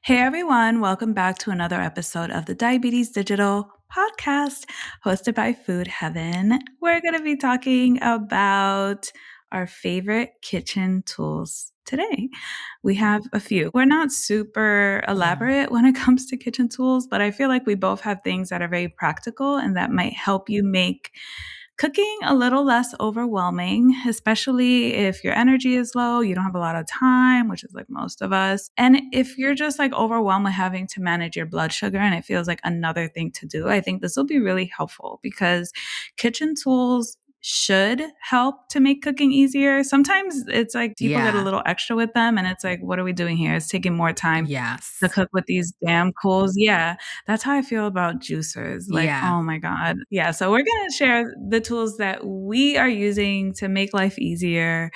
Hey everyone, welcome back to another episode of the Diabetes Digital podcast hosted by Food Heaven. We're going to be talking about our favorite kitchen tools today. We have a few. We're not super elaborate when it comes to kitchen tools, but I feel like we both have things that are very practical and that might help you make cooking a little less overwhelming, especially if your energy is low, you don't have a lot of time, which is like most of us. And if you're just like overwhelmed with having to manage your blood sugar and it feels like another thing to do, I think this will be really helpful because kitchen tools should help to make cooking easier. Sometimes it's like people get a little extra with them and it's like, what are we doing here? It's taking more time to cook with these damn coals. Yeah. That's how I feel about juicers. Like, oh my God. Yeah. So we're going to share the tools that we are using to make life easier,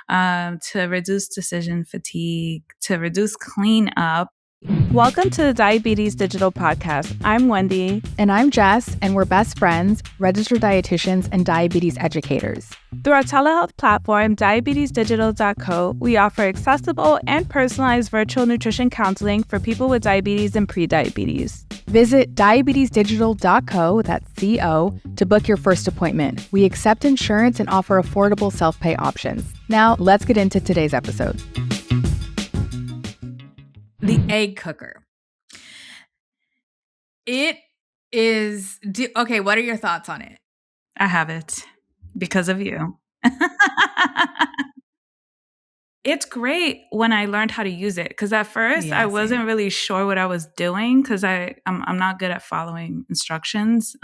to reduce decision fatigue, to reduce cleanup. Welcome to the Diabetes Digital Podcast. I'm Wendy. And I'm Jess, and we're best friends, registered dietitians, and diabetes educators. Through our telehealth platform, diabetesdigital.co, we offer accessible and personalized virtual nutrition counseling for people with diabetes and prediabetes. Visit diabetesdigital.co, that's C-O, to book your first appointment. We accept insurance and offer affordable self-pay options. Now, let's get into today's episode. The egg cooker. It is, okay, what are your thoughts on it? I have it because of you. It's great when I learned how to use it because at first I wasn't really sure what I was doing because I'm not good at following instructions.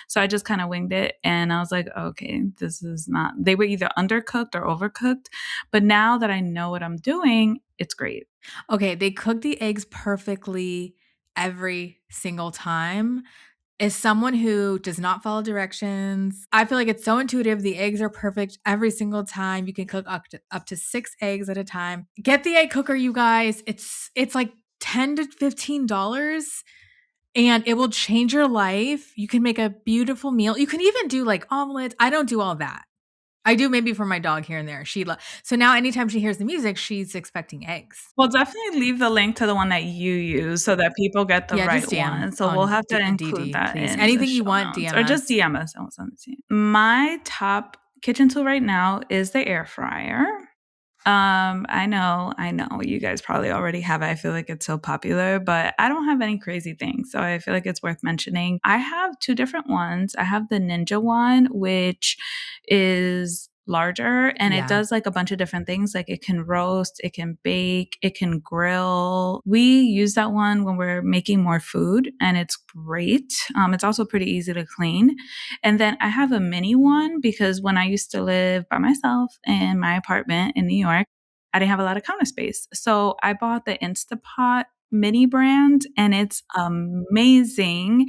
So I just kind of winged it and I was like, okay, this is not, they were either undercooked or overcooked. But now that I know what I'm doing, it's great. Okay, they cook the eggs perfectly every single time. As someone who does not follow directions, I feel like it's so intuitive. The eggs are perfect every single time. You can cook up to 6 eggs at a time. Get the egg cooker, you guys. It's like $10 to $15 and it will change your life. You can make a beautiful meal. You can even do like omelets. I don't do all that. I do maybe for my dog here and there. So now anytime she hears the music, she's expecting eggs. Well, definitely leave the link to the one that you use so that people get the right one. So we'll have to include that in anything you want, DM us. Or just DM us. I'll send it to you. My top kitchen tool right now is the air fryer. I know you guys probably already have it. I feel like it's so popular, but I don't have any crazy things. So I feel like it's worth mentioning. I have 2 different ones. I have the Ninja one, which is larger and it does like a bunch of different things. Like it can roast, it can bake, it can grill. We use that one when we're making more food and it's great. It's also pretty easy to clean. And then I have a mini one because when I used to live by myself in my apartment in New York, I didn't have a lot of counter space. So I bought the Instapot mini brand and it's amazing.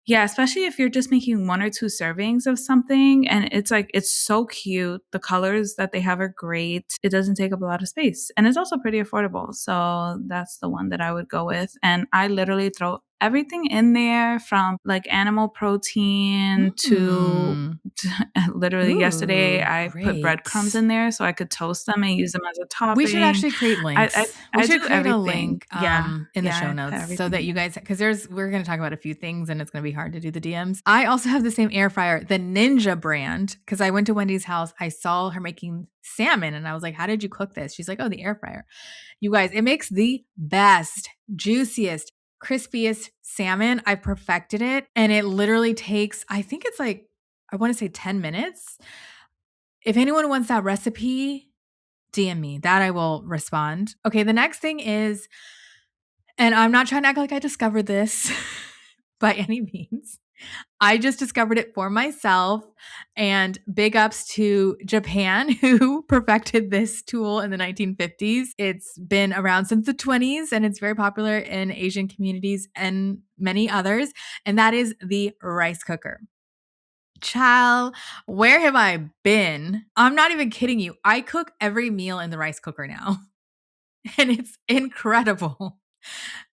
Yeah, especially if you're just making 1 or 2 servings of something and it's like, it's so cute. The colors that they have are great. It doesn't take up a lot of space and it's also pretty affordable. So that's the one that I would go with. And I literally throw everything in there from like animal protein to literally yesterday I put breadcrumbs in there so I could toast them and use them as a topping. We should actually create links. We should create a link in the show notes so that you guys, because we're going to talk about a few things and it's going to be hard to do the DMs. I also have the same air fryer, the Ninja brand, because I went to Wendy's house. I saw her making salmon and I was like, how did you cook this? She's like, oh, the air fryer. You guys, it makes the best, juiciest, crispiest salmon. I perfected it and it literally takes, I think it's like, I want to say 10 minutes. If anyone wants that recipe, DM me. That I will respond. Okay, the next thing is, and I'm not trying to act like I discovered this by any means. I just discovered it for myself, and big ups to Japan who perfected this tool in the 1950s. It's been around since the 20s and it's very popular in Asian communities and many others, and that is the rice cooker. Child, where have I been? I'm not even kidding you. I cook every meal in the rice cooker now, and it's incredible.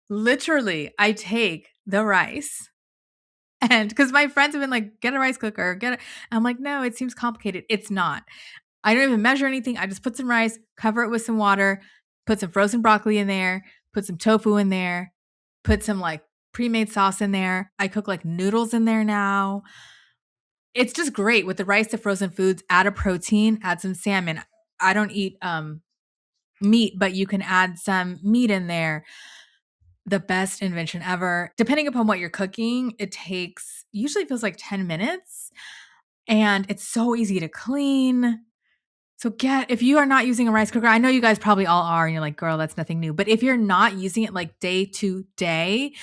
Literally, I take the rice. And because my friends have been like, get a rice cooker, I'm like, no, it seems complicated. It's not. I don't even measure anything. I just put some rice, cover it with some water, put some frozen broccoli in there, put some tofu in there, put some like pre-made sauce in there. I cook like noodles in there now. It's just great with the rice, the frozen foods, add a protein, add some salmon. I don't eat meat, but you can add some meat in there. The best invention ever. Depending upon what you're cooking, it takes, usually feels like 10 minutes, and it's so easy to clean. So if you are not using a rice cooker, I know you guys probably all are, and you're like, girl, that's nothing new. But if you're not using it like day to day,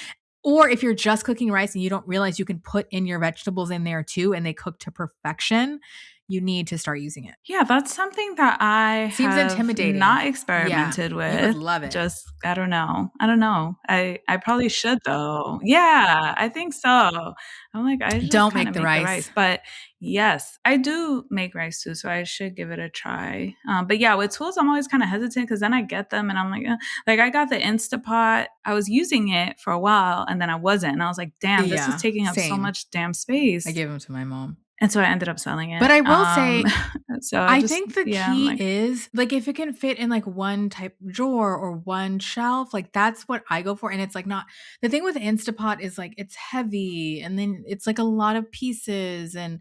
or if you're just cooking rice and you don't realize you can put in your vegetables in there too, and they cook to perfection, you need to start using it. Yeah, that's something that I Seems have intimidating. not experimented with. You would love it. Just, I don't know. I probably should though. Yeah, I think so. I'm like, I just don't make the rice. But yes, I do make rice too, so I should give it a try. But yeah, with tools, I'm always kind of hesitant because then I get them and I'm like I got the Instapot. I was using it for a while and then I wasn't. And I was like, damn, this is taking up so much damn space. I gave them to my mom. And so I ended up selling it. But I will say, I think the key like, is like if it can fit in like one type drawer or one shelf, like that's what I go for. And it's like not, the thing with Instapot is like it's heavy and then it's like a lot of pieces. And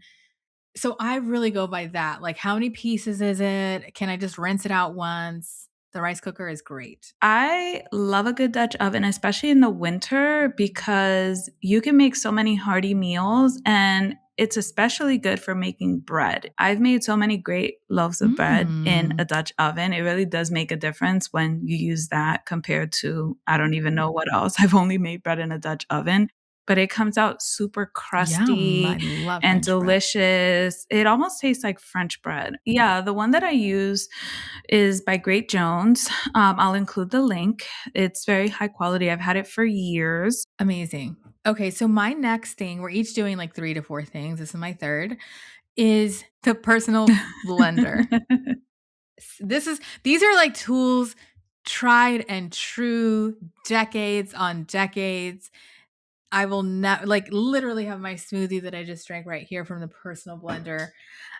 so I really go by that. Like how many pieces is it? Can I just rinse it out once? The rice cooker is great. I love a good Dutch oven, especially in the winter, because you can make so many hearty meals and it's especially good for making bread. I've made so many great loaves of bread in a Dutch oven. It really does make a difference when you use that compared to, I don't even know what else. I've only made bread in a Dutch oven. But it comes out super crusty and delicious. Bread. It almost tastes like French bread. Yeah, the one that I use is by Great Jones. I'll include the link. It's very high quality. I've had it for years. Amazing. Okay, so my next thing, we're each doing like 3 to 4 things. This is my third, is the personal blender. These are like tools tried and true, decades on decades. I will not literally have my smoothie that I just drank right here from the personal blender.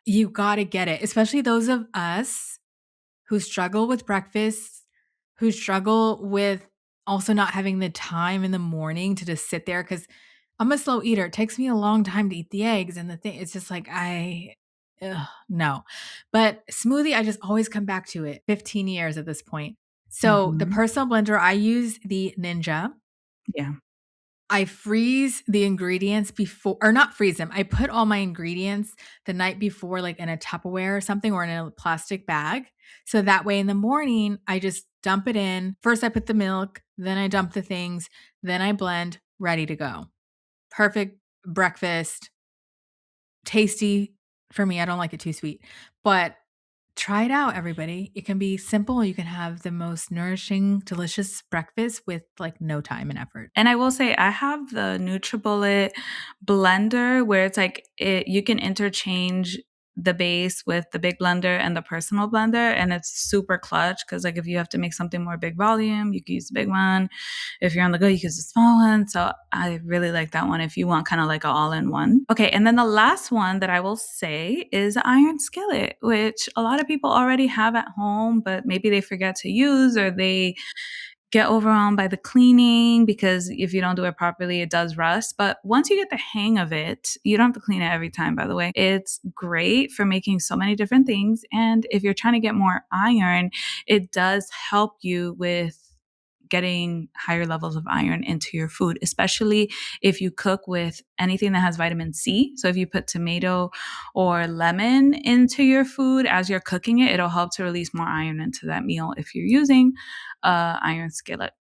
You got to get it, especially those of us who struggle with breakfast, who struggle with also not having the time in the morning to just sit there. Cause I'm a slow eater. It takes me a long time to eat the eggs. And the thing, it's just like, no. But smoothie, I just always come back to it. 15 years at this point. So the personal blender, I use the Ninja. Yeah. I freeze the ingredients before, or not freeze them. I put all my ingredients the night before, like in a Tupperware or something, or in a plastic bag. So that way in the morning, I just dump it in. First, I put the milk, then I dump the things, then I blend, ready to go. Perfect breakfast. Tasty for me. I don't like it too sweet, but try it out, everybody. It can be simple. You can have the most nourishing, delicious breakfast with like no time and effort. And I will say, I have the NutriBullet blender where it's like you can interchange the base with the big blender and the personal blender, and it's super clutch because like if you have to make something more big volume, you can use the big one. If you're on the go, you can use the small one. So I really like that one if you want kind of like an all-in-one. Okay, and then the last one that I will say is the iron skillet, which a lot of people already have at home, but maybe they forget to use or they get overwhelmed by the cleaning because if you don't do it properly, it does rust. But once you get the hang of it, you don't have to clean it every time, by the way. It's great for making so many different things. And if you're trying to get more iron, it does help you with getting higher levels of iron into your food, especially if you cook with anything that has vitamin C. So if you put tomato or lemon into your food as you're cooking it, it'll help to release more iron into that meal if you're using iron skillet.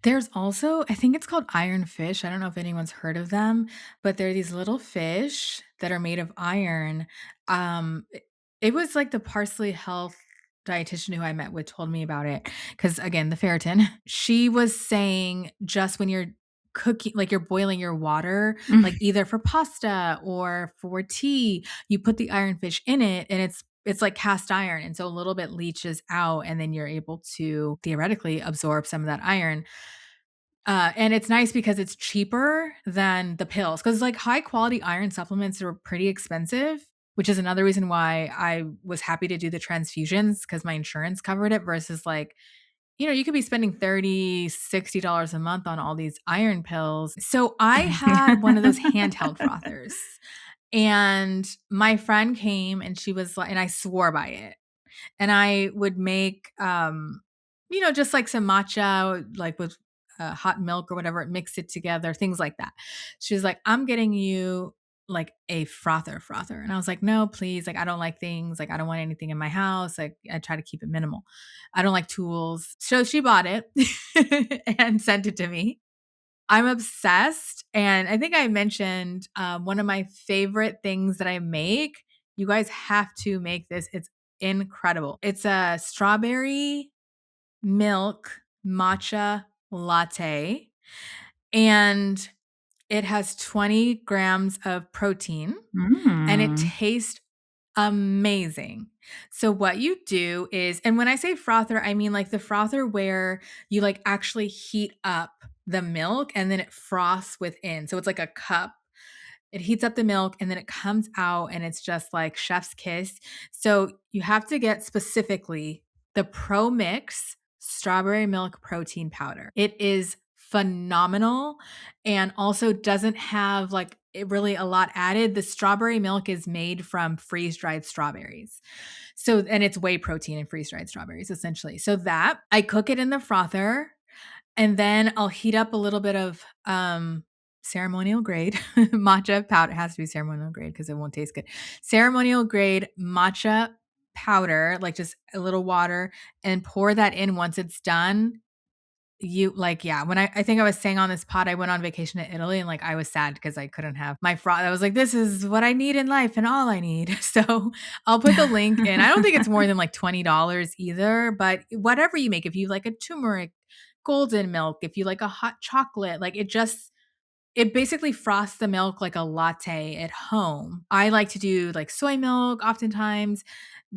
There's also, I think it's called iron fish. I don't know if anyone's heard of them, but they're these little fish that are made of iron. It was like the Parsley Health dietitian who I met with told me about it. Cause again, the ferritin, she was saying just when you're cooking, like you're boiling your water, like either for pasta or for tea, you put the iron fish in it and it's like cast iron. And so a little bit leaches out and then you're able to theoretically absorb some of that iron. And it's nice because it's cheaper than the pills because like high quality iron supplements are pretty expensive, which is another reason why I was happy to do the transfusions because my insurance covered it versus like you could be spending $30, $60 a month on all these iron pills. So I had one of those handheld frothers, and my friend came and she was like, and I swore by it. And I would make, just like some matcha, like with hot milk or whatever, mix it together, things like that. She was like, I'm getting you like a frother. And I was like, no, please. Like, I don't like things. Like, I don't want anything in my house. Like, I try to keep it minimal. I don't like tools. So she bought it and sent it to me. I'm obsessed. And I think I mentioned one of my favorite things that I make. You guys have to make this. It's incredible. It's a strawberry milk matcha latte, and it has 20 grams of protein and it tastes amazing. So what you do is, and when I say frother, I mean like the frother where you like actually heat up the milk and then it froths within. So it's like a cup. It heats up the milk and then it comes out and it's just like chef's kiss. So you have to get specifically the Pro Mix strawberry milk protein powder. It is phenomenal and also doesn't have like really a lot added. The strawberry milk is made from freeze-dried strawberries. So, and it's whey protein in freeze-dried strawberries essentially. So that I cook it in the frother and then I'll heat up a little bit of ceremonial grade matcha powder. It has to be ceremonial grade because it won't taste good. Ceremonial grade matcha powder, like just a little water, and pour that in once it's done. You like, yeah, when I think I was saying on this pod, I went on vacation to Italy and like I was sad because I couldn't have my froth. I was like, this is what I need in life and all I need. So I'll put the link in. I don't think it's more than like $20 either, but whatever you make, if you like a turmeric golden milk, if you like a hot chocolate, like it basically frosts the milk like a latte at home. I like to do like soy milk oftentimes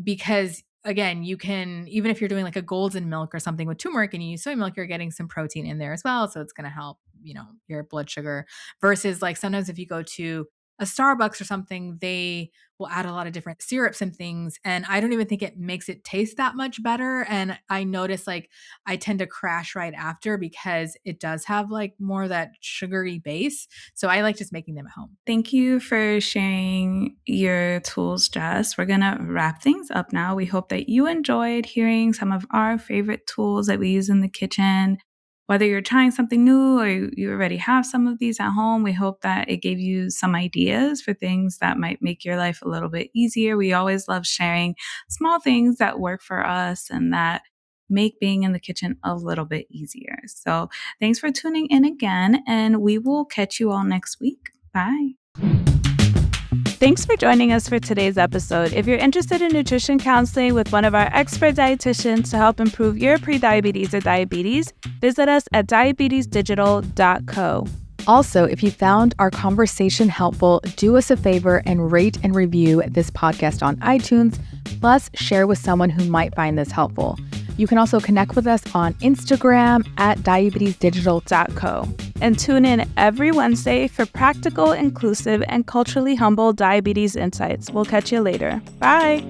because again, you can, even if you're doing like a golden milk or something with turmeric and you use soy milk, you're getting some protein in there as well. So it's going to help, your blood sugar versus like sometimes if you go to a Starbucks or something, they will add a lot of different syrups and things. And I don't even think it makes it taste that much better. And I notice like I tend to crash right after because it does have like more of that sugary base. So I like just making them at home. Thank you for sharing your tools, Jess. We're going to wrap things up now. We hope that you enjoyed hearing some of our favorite tools that we use in the kitchen. Whether you're trying something new or you already have some of these at home, we hope that it gave you some ideas for things that might make your life a little bit easier. We always love sharing small things that work for us and that make being in the kitchen a little bit easier. So thanks for tuning in again, and we will catch you all next week. Bye. Thanks for joining us for today's episode. If you're interested in nutrition counseling with one of our expert dietitians to help improve your prediabetes or diabetes, visit us at diabetesdigital.co. Also, if you found our conversation helpful, do us a favor and rate and review this podcast on iTunes, plus share with someone who might find this helpful. You can also connect with us on Instagram at diabetesdigital.co. And tune in every Wednesday for practical, inclusive, and culturally humble diabetes insights. We'll catch you later. Bye.